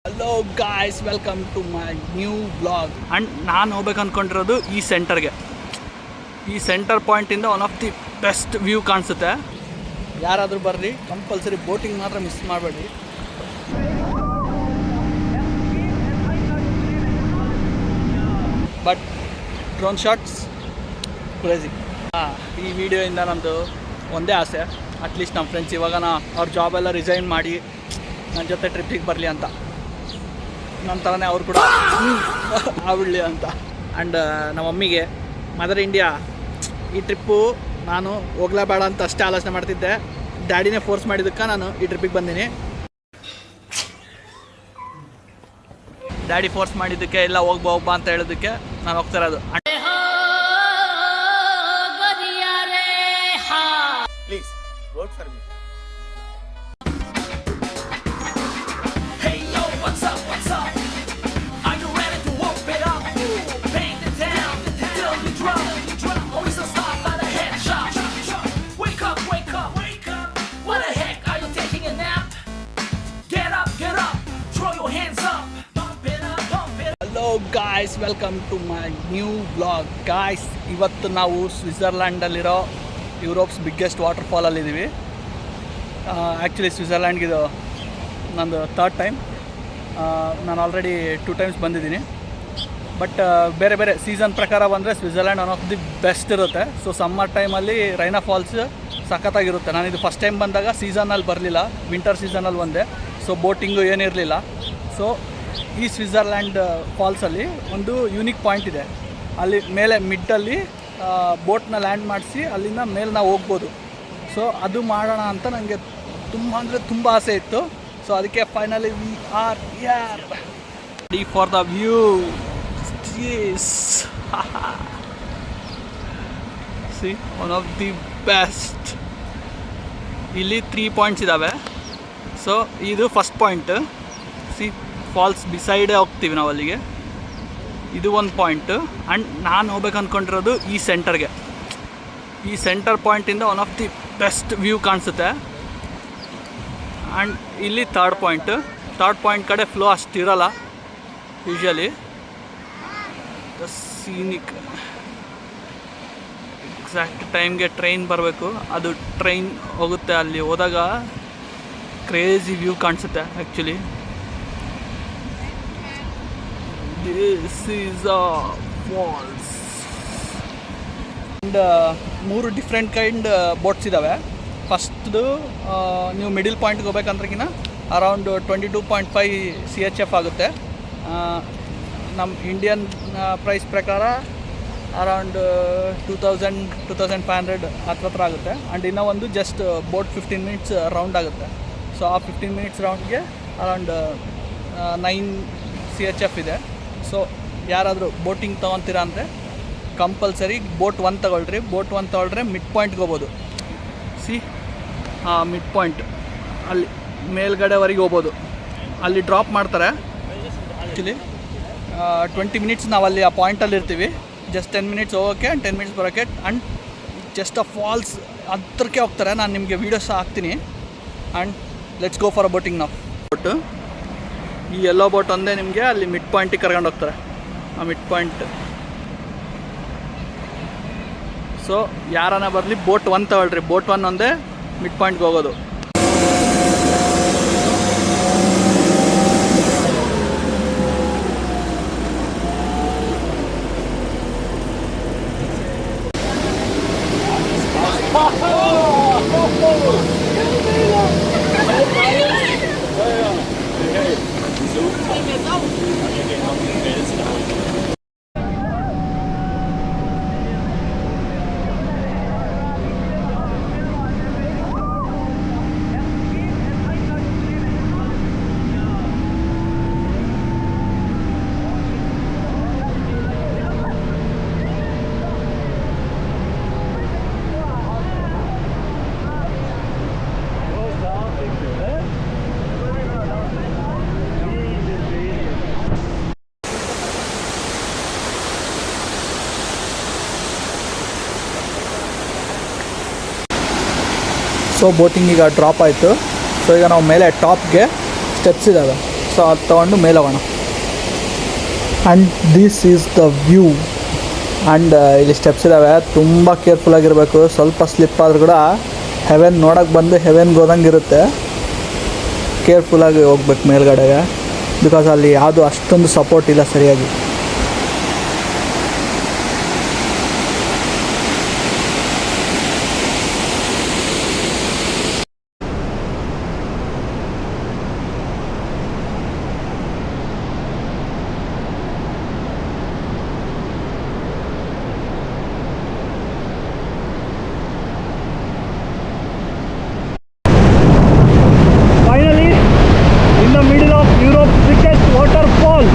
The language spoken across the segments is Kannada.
Hello guys, welcome to my new blog. And ನಾನು ಹೋಗ್ಬೇಕು ಅಂದ್ಕೊಂಡಿರೋದು ಈ ಸೆಂಟರ್ಗೆ. ಈ ಸೆಂಟರ್ ಪಾಯಿಂಟಿಂದ one of the best view ಕಾಣಿಸುತ್ತೆ. ಯಾರಾದರೂ ಬರ್ರಿ, ಕಂಪಲ್ಸರಿ ಬೋಟಿಂಗ್ ಮಾತ್ರ ಮಿಸ್ ಮಾಡಬೇಡಿ. But drone shots crazy. ಈ ವಿಡಿಯೋಯಿಂದ ನಮ್ಮದು ಒಂದೇ ಆಸೆ, ಅಟ್ಲೀಸ್ಟ್ ನಮ್ಮ ಫ್ರೆಂಡ್ಸ್ ಇವಾಗ ಅವ್ರ ಜಾಬೆಲ್ಲ ರಿಸೈನ್ ಮಾಡಿ ನನ್ನ ಜೊತೆ ಟ್ರಿಪ್ಪಿಗೆ ಬರಲಿ ಅಂತ. ನನ್ನ ಥರನೇ ಅವ್ರು ಕೂಡ ಆಗ್ಬಿಡಲಿ ಅಂತ. ಆ್ಯಂಡ್ ನಮ್ಮ ಮಮ್ಮಿಗೆ ಮದರ್ ಇಂಡಿಯಾ ಈ ಟ್ರಿಪ್ಪು ನಾನು ಹೋಗ್ಲೇಬೇಡ ಅಂತ ಅಷ್ಟೇ ಆಲೋಚನೆ ಮಾಡ್ತಿದ್ದೆ. ಡ್ಯಾಡಿನೇ ಫೋರ್ಸ್ ಮಾಡಿದ್ದಕ್ಕೆ ನಾನು ಈ ಟ್ರಿಪ್ಪಿಗೆ ಬಂದೀನಿ. ಡ್ಯಾಡಿ ಫೋರ್ಸ್ ಮಾಡಿದ್ದಕ್ಕೆ ಎಲ್ಲ ಹೋಗ್ಬಾ ಅಂತ ಹೇಳೋದಕ್ಕೆ ನಾನು ಹೋಗ್ತಾ ಇರೋದು. Please, vote for me. Hey yo, what's up, what's up? Are you ready to whoop it up? Bang it down, till you drop. Always a start by the headshot. Wake up, wake up, wake up. What the heck, are you taking a nap? Get up, throw your hands up. Pump it up, pump it up. Hello guys, welcome to my new blog. Guys, ಇವತ್ತು ನಾವು ಸ್ವಿಟ್ಜರ್ಲ್ಯಾಂಡಲ್ಲಿರೋ ಯುರೋಪ್ಸ್ ಬಿಗ್ಗೆಸ್ಟ್ ವಾಟರ್ ಫಾಲಲ್ಲಿದ್ದೀವಿ. ಆ್ಯಕ್ಚುಲಿ ಸ್ವಿಟ್ಜರ್ಲ್ಯಾಂಡ್ಗಿದು ನಂದು ಥರ್ಡ್ ಟೈಮ್. ನಾನು ಆಲ್ರೆಡಿ 2 ಟೈಮ್ಸ್ ಬಂದಿದ್ದೀನಿ. ಬಟ್ ಬೇರೆ ಬೇರೆ ಸೀಸನ್ ಪ್ರಕಾರ ಬಂದರೆ Switzerland one of the best ಇರುತ್ತೆ. ಸೊ ಸಮ್ಮರ್ ಟೈಮಲ್ಲಿ ರೈನಾ ಫಾಲ್ಸ್ ಸಖತ್ತಾಗಿರುತ್ತೆ. ನಾನಿದು ಫಸ್ಟ್ ಟೈಮ್ ಬಂದಾಗ ಸೀಸನಲ್ಲಿ ಬರಲಿಲ್ಲ, ವಿಂಟರ್ ಸೀಸನಲ್ಲಿ ಬಂದೆ. ಸೊ ಬೋಟಿಂಗು ಏನಿರಲಿಲ್ಲ. ಸೊ ಈ ಸ್ವಿಟ್ಜರ್ಲ್ಯಾಂಡ್ ಫಾಲ್ಸಲ್ಲಿ ಒಂದು ಯೂನಿಕ್ ಪಾಯಿಂಟ್ ಇದೆ. ಅಲ್ಲಿ ಮೇಲೆ ಮಿಡ್ಡಲ್ಲಿ ಬೋಟ್ನ ಲ್ಯಾಂಡ್ ಮಾಡಿಸಿ ಅಲ್ಲಿಂದ ಮೇಲೆ ನಾವು ಹೋಗ್ಬೋದು. ಸೊ ಅದು ಮಾಡೋಣ ಅಂತ ನನಗೆ ತುಂಬ ಆಸೆ ಇತ್ತು. ಸೊ ಅದಕ್ಕೆ finally we are here ready for the view. C, one of the best. ಇಲ್ಲಿ 3 ಪಾಯಿಂಟ್ಸ್ ಇದ್ದಾವೆ. ಸೊ ಇದು ಫಸ್ಟ್ ಪಾಯಿಂಟ್. ಸಿ, ಫಾಲ್ಸ್ ಬಿಸೈಡೇ ಹೋಗ್ತೀವಿ ನಾವು ಅಲ್ಲಿಗೆ. ಇದು ಒಂದು ಪಾಯಿಂಟು. ಆ್ಯಂಡ್ ನಾನು ಹೋಗ್ಬೇಕು ಅಂದ್ಕೊಂಡಿರೋದು ಈ ಸೆಂಟರ್ಗೆ. ಈ ಸೆಂಟರ್ ಪಾಯಿಂಟಿಂದ one of the best view ಕಾಣಿಸುತ್ತೆ. ಆ್ಯಂಡ್ ಇಲ್ಲಿ ಥರ್ಡ್ ಪಾಯಿಂಟ್ ಕಡೆ ಫ್ಲೋ ಅಷ್ಟಿರಲ್ಲ ಯೂಶ್ವಲಿ. ದ ಸೀನಿಕ್ ಎಕ್ಸಾಕ್ಟ್ ಟೈಮ್ಗೆ ಟ್ರೈನ್ ಬರಬೇಕು. ಅದು ಟ್ರೈನ್ ಹೋಗುತ್ತೆ. ಅಲ್ಲಿ ಹೋದಾಗ ಕ್ರೇಜಿ ವ್ಯೂ ಕಾಣಿಸುತ್ತೆ actually. This is a falls. And 3 different kind boats ಇದ್ದಾವೆ. ಫಸ್ಟ್ದು ನೀವು ಮಿಡಿಲ್ ಪಾಯಿಂಟ್ಗೆ ಹೋಗ್ಬೇಕಂದ್ರಗಿನ ಅರೌಂಡ್ 22.5 CHF ಆಗುತ್ತೆ. ನಮ್ಮ ಇಂಡಿಯನ್ ಪ್ರೈಸ್ ಪ್ರಕಾರ ಅರೌಂಡ್ 2500 ಹತ್ರ ಆಗುತ್ತೆ. ಆ್ಯಂಡ್ ಇನ್ನೂ ಒಂದು ಜಸ್ಟ್ ಬೋಟ್ 15 ಮಿನಿಟ್ಸ್ ರೌಂಡ್ ಆಗುತ್ತೆ. ಸೊ ಆ 15 ಮಿನಿಟ್ಸ್ ರೌಂಡ್ಗೆ ಅರೌಂಡ್ 9 CHF ಇದೆ. ಸೊ ಯಾರಾದರೂ ಬೋಟಿಂಗ್ ತೊಗೊತೀರಾ ಅಂದರೆ ಕಂಪಲ್ಸರಿ ಬೋಟ್ 1 ತೊಗೊಳ್ರಿ. ಬೋಟ್ 1 ತೊಗೊಳ್ರೆ ಮಿಡ್ ಪಾಯಿಂಟ್ಗೆ ಹೋಗ್ಬೋದು. ಸಿ, ಮಿಡ್ ಪಾಯಿಂಟ್ ಅಲ್ಲಿ ಮೇಲ್ಗಡೆವರೆಗೆ ಹೋಗ್ಬೋದು. ಅಲ್ಲಿ ಡ್ರಾಪ್ ಮಾಡ್ತಾರೆ. ಆ್ಯಕ್ಚುಲಿ 20 ಮಿನಿಟ್ಸ್ ನಾವು ಅಲ್ಲಿ ಆ ಪಾಯಿಂಟಲ್ಲಿ ಇರ್ತೀವಿ. ಜಸ್ಟ್ 10 ಮಿನಿಟ್ಸ್ ಹೋಗೋಕ್ಕೆ, 10 ಮಿನಿಟ್ಸ್ ಬರೋಕ್ಕೆ. ಆ್ಯಂಡ್ ಜಸ್ಟ್ ಆ ಫಾಲ್ಸ್ ಹತ್ರಕ್ಕೆ ಹೋಗ್ತಾರೆ. ನಾನು ನಿಮಗೆ ವೀಡಿಯೋಸ್ ಹಾಕ್ತೀನಿ. And let's go for a boating ನಾವು. ಬೋಟು ಈ ಎಲ್ಲೋ ಬೋಟ್ ಒಂದೇ ನಿಮಗೆ ಅಲ್ಲಿ ಮಿಡ್ ಪಾಯಿಂಟಿಗೆ ಕರ್ಕೊಂಡು ಹೋಗ್ತಾರೆ. ಆ ಮಿಡ್ ಪಾಯಿಂಟ್. ಸೊ ಯಾರನ್ನ ಬರಲಿ ಬೋಟ್ 1 ತಗೊಳ್ರಿ. ಬೋಟ್ 1 ಒಂದೇ ಮಿಡ್ ಪಾಯಿಂಟ್ಗೆ ಹೋಗೋದು. ಸೊ ಬೋಟಿಂಗ್ ಈಗ ಡ್ರಾಪ್ ಆಯಿತು. ಸೊ ಈಗ ನಾವು ಮೇಲೆ ಟಾಪ್ಗೆ ಸ್ಟೆಪ್ಸ್ ಇದ್ದಾವೆ. ಸೊ ಅದು ತೊಗೊಂಡು ಮೇಲೆ ಹೋಗೋಣ. And this is the view. And ಇಲ್ಲಿ ಸ್ಟೆಪ್ಸ್ ಇದ್ದಾವೆ, ತುಂಬ ಕೇರ್ಫುಲ್ಲಾಗಿರಬೇಕು. ಸ್ವಲ್ಪ ಸ್ಲಿಪ್ ಆದರೂ ಕೂಡ ಹೆವೆನ್ ನೋಡೋಕ್ಕೆ ಬಂದು ಹೆವೆನ್ಗೆ ಹೋದಂಗೆ ಇರುತ್ತೆ. ಕೇರ್ಫುಲ್ಲಾಗಿ ಹೋಗ್ಬೇಕು ಮೇಲ್ಗಡೆಗೆ, ಬಿಕಾಸ್ ಅಲ್ಲಿ ಯಾವುದು ಅಷ್ಟೊಂದು ಸಪೋರ್ಟ್ ಇಲ್ಲ ಸರಿಯಾಗಿ. Finally, in the middle of Europe's biggest waterfall.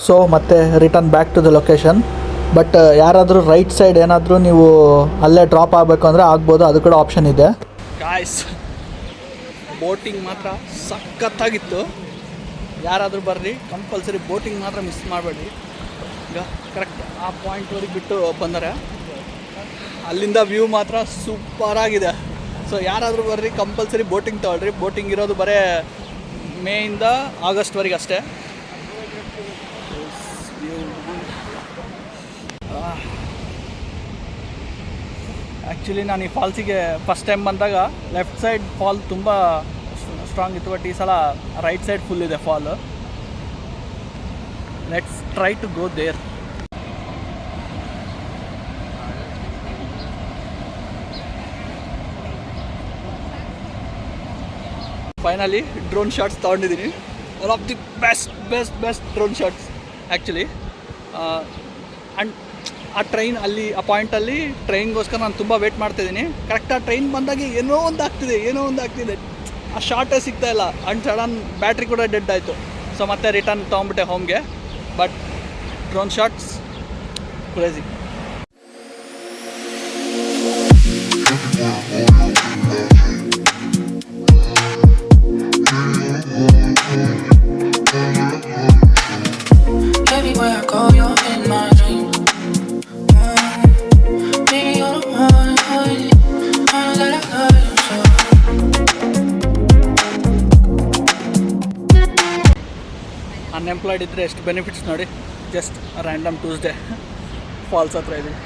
So ಮತ್ತೆ return back to the location. But ಯಾರಾದರೂ ರೈಟ್ ಸೈಡ್ ಏನಾದರೂ ನೀವು ಅಲ್ಲೇ ಡ್ರಾಪ್ ಆಗಬೇಕು ಅಂದರೆ ಆಗ್ಬೋದು, ಅದು ಕೂಡ ಆಪ್ಷನ್ ಇದೆ. ಗಾಯ್ಸ್, ಬೋಟಿಂಗ್ ಮಾತ್ರ ಸಖತ್ತಾಗಿತ್ತು. ಯಾರಾದರೂ ಬರ್ರಿ, ಕಂಪಲ್ಸರಿ ಬೋಟಿಂಗ್ ಮಾತ್ರ ಮಿಸ್ ಮಾಡಬೇಡಿ. ಈಗ ಕರೆಕ್ಟ್ ಆ ಪಾಯಿಂಟ್ವರೆಗೆ ಬಿಟ್ಟು ಬಂದರೆ ಅಲ್ಲಿಂದ ವ್ಯೂ ಮಾತ್ರ ಸೂಪರಾಗಿದೆ. ಸೊ ಯಾರಾದರೂ ಬರ್ರಿ, ಕಂಪಲ್ಸರಿ ಬೋಟಿಂಗ್ ತೊಗೊಳ್ರಿ. ಬೋಟಿಂಗ್ ಇರೋದು ಬರೀ ಮೇಯಿಂದ ಆಗಸ್ಟ್ವರೆಗೆ ಅಷ್ಟೇ. ಆ್ಯಕ್ಚುಲಿ ನಾನು ಈ ಫಾಲ್ಸಿಗೆ ಫಸ್ಟ್ ಟೈಮ್ ಬಂದಾಗ ಲೆಫ್ಟ್ ಸೈಡ್ ಫಾಲ್ ತುಂಬ ಸ್ಟ್ರಾಂಗ್ ಇತ್ತು, ಬಟ್ ಈ ಸಲ ರೈಟ್ ಸೈಡ್ ಫುಲ್ ಇದೆ fall. Let's try to go there. Finally drone shots ತೊಗೊಂಡಿದ್ದೀನಿ. One of the best drone shots actually. And ಆ ಟ್ರೈನ್ ಅಲ್ಲಿ ಆ ಪಾಯಿಂಟಲ್ಲಿ ಟ್ರೈನ್ಗೋಸ್ಕರ ನಾನು ತುಂಬ ವೇಟ್ ಮಾಡ್ತಾಯಿದ್ದೀನಿ. ಕರೆಕ್ಟ್ ಆ ಟ್ರೈನ್ ಬಂದಾಗ ಏನೋ ಒಂದು ಆಗ್ತಿದೆ. ಆ ಶಾರ್ಟೇ ಸಿಗ್ತಾಯಿಲ್ಲ. ಆ್ಯಂಡ್ ಸಡನ್ ಬ್ಯಾಟ್ರಿ ಕೂಡ ಡೆಡ್ ಆಯಿತು. ಸೊ ಮತ್ತೆ ರಿಟರ್ನ್ ತೊಗೊಂಬಿಟ್ಟೆ ಹೋಮ್ಗೆ. But drone shots crazy. Everywhere I go, you're in my dream. Baby, you're the one. I know that I love you so. Unemployed ಇದ್ದರೆ ಎಷ್ಟು ಬೆನಿಫಿಟ್ಸ್ ನೋಡಿ. ಜಸ್ಟ್ ರ್ಯಾಂಡಮ್ ಟ್ಯೂಸ್ಡೇ ಫಾಲ್ಸ್ ಹತ್ರ ಇದ್ದೀವಿ.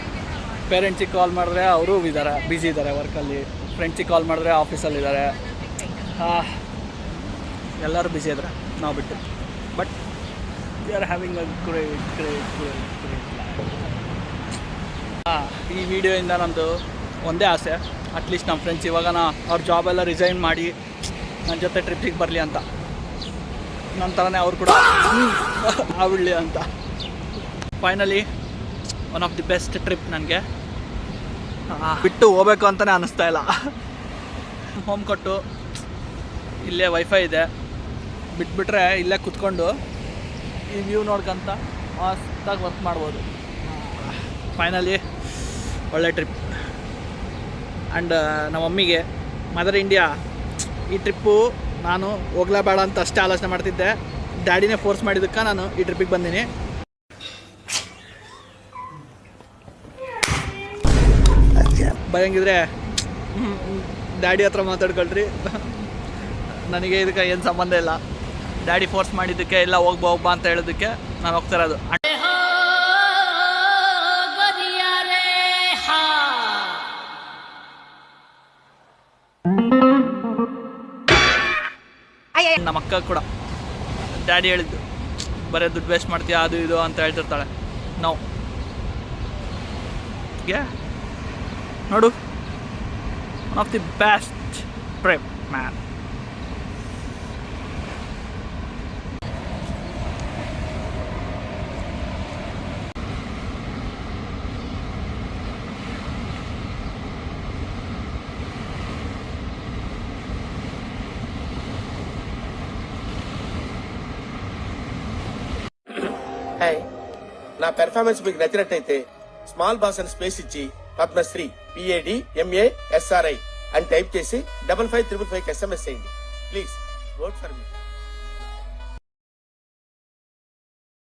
ಪೇರೆಂಟ್ಸಿಗೆ ಕಾಲ್ ಮಾಡಿದ್ರೆ ಅವರು ಇದ್ದಾರೆ, ಬ್ಯುಸಿ ಇದ್ದಾರೆ ವರ್ಕಲ್ಲಿ. ಫ್ರೆಂಡ್ಸಿಗೆ ಕಾಲ್ ಮಾಡಿದ್ರೆ ಆಫೀಸಲ್ಲಿದ್ದಾರೆ. ಎಲ್ಲರೂ ಬ್ಯುಸಿ ಇದ್ದಾರೆ, ನಾವು ಬಿಟ್ಟು. But we are having a great ಈ ವಿಡಿಯೋಯಿಂದ ನಮ್ಮದು ಒಂದೇ ಆಸೆ, ಅಟ್ಲೀಸ್ಟ್ ನಮ್ಮ ಫ್ರೆಂಡ್ಸ್ ಇವಾಗ ಅವ್ರ ಜಾಬೆಲ್ಲ ರಿಸೈನ್ ಮಾಡಿ ನನ್ನ ಜೊತೆ ಟ್ರಿಪ್ಪಿಗೆ ಬರಲಿ ಅಂತ. ನನ್ನ ಥರನೇ ಅವ್ರು ಕೂಡ ಆಗ್ಬಿಡಲಿ ಅಂತ. Finally one of the best trip. ನನಗೆ ಬಿಟ್ಟು ಹೋಗ್ಬೇಕು ಅಂತಲೇ ಅನ್ನಿಸ್ತಾ ಇಲ್ಲ. ಹೋಮ್ ಕೊಟ್ಟು ಇಲ್ಲೇ ವೈಫೈ ಇದೆ, ಬಿಟ್ಬಿಟ್ರೆ ಇಲ್ಲೇ ಕೂತ್ಕೊಂಡು ಈ ವ್ಯೂ ನೋಡ್ಕೊಂತ ಮಸ್ತಾಗಿ ವರ್ಕ್ ಮಾಡ್ಬೋದು. ಫೈನಲಿ ಒಳ್ಳೆ ಟ್ರಿಪ್. ಆ್ಯಂಡ್ ನಮ್ಮ ಮಮ್ಮಿಗೆ ಮದರ್ ಇಂಡಿಯಾ ಈ ಟ್ರಿಪ್ಪು ನಾನು ಹೋಗ್ಲೇಬೇಡ ಅಂತ ಅಷ್ಟೇ ಆಲೋಚನೆ ಮಾಡ್ತಿದ್ದೆ. ಡ್ಯಾಡಿನೇ ಫೋರ್ಸ್ ಮಾಡಿದ್ದಕ್ಕೆ ನಾನು ಈ ಟ್ರಿಪ್ಪಿಗೆ ಬಂದೀನಿ. ಭಯಂಗಿದ್ರೆ ಡ್ಯಾಡಿ ಹತ್ರ ಮಾತಾಡ್ಕೊಳ್ರಿ. ನನಗೆ ಇದಕ್ಕೆ ಏನು ಸಂಬಂಧ ಇಲ್ಲ. ಡ್ಯಾಡಿ ಫೋರ್ಸ್ ಮಾಡಿದ್ದಕ್ಕೆ ಇಲ್ಲ ಹೋಗ್ಬಾ ಅಂತ ಹೇಳೋದಕ್ಕೆ ನಾನು ಹೋಗ್ತಾ ಇರೋದು. ನಮ್ಮ ಅಕ್ಕ ಕೂಡ ಡ್ಯಾಡಿ ಹೇಳಿದ್ದು ಬರೀ ದುಡ್ಡು ವೇಸ್ಟ್ ಮಾಡ್ತೀಯಾ ಅದು ಇದು ಅಂತ ಹೇಳ್ತಿರ್ತಾಳೆ. ನಾವು ನೋಡು, one of the best trip man. నా పెర్ఫార్మెన్స్ మీకు నచ్చినట్టయితే స్మాల్ బాస్ అని స్పేస్ ఇచ్చి పద్మశ్రీ PAD MA SRI అని టైప్ చేసి 5555 SMS చేయండి ప్లీజ్. Work for me.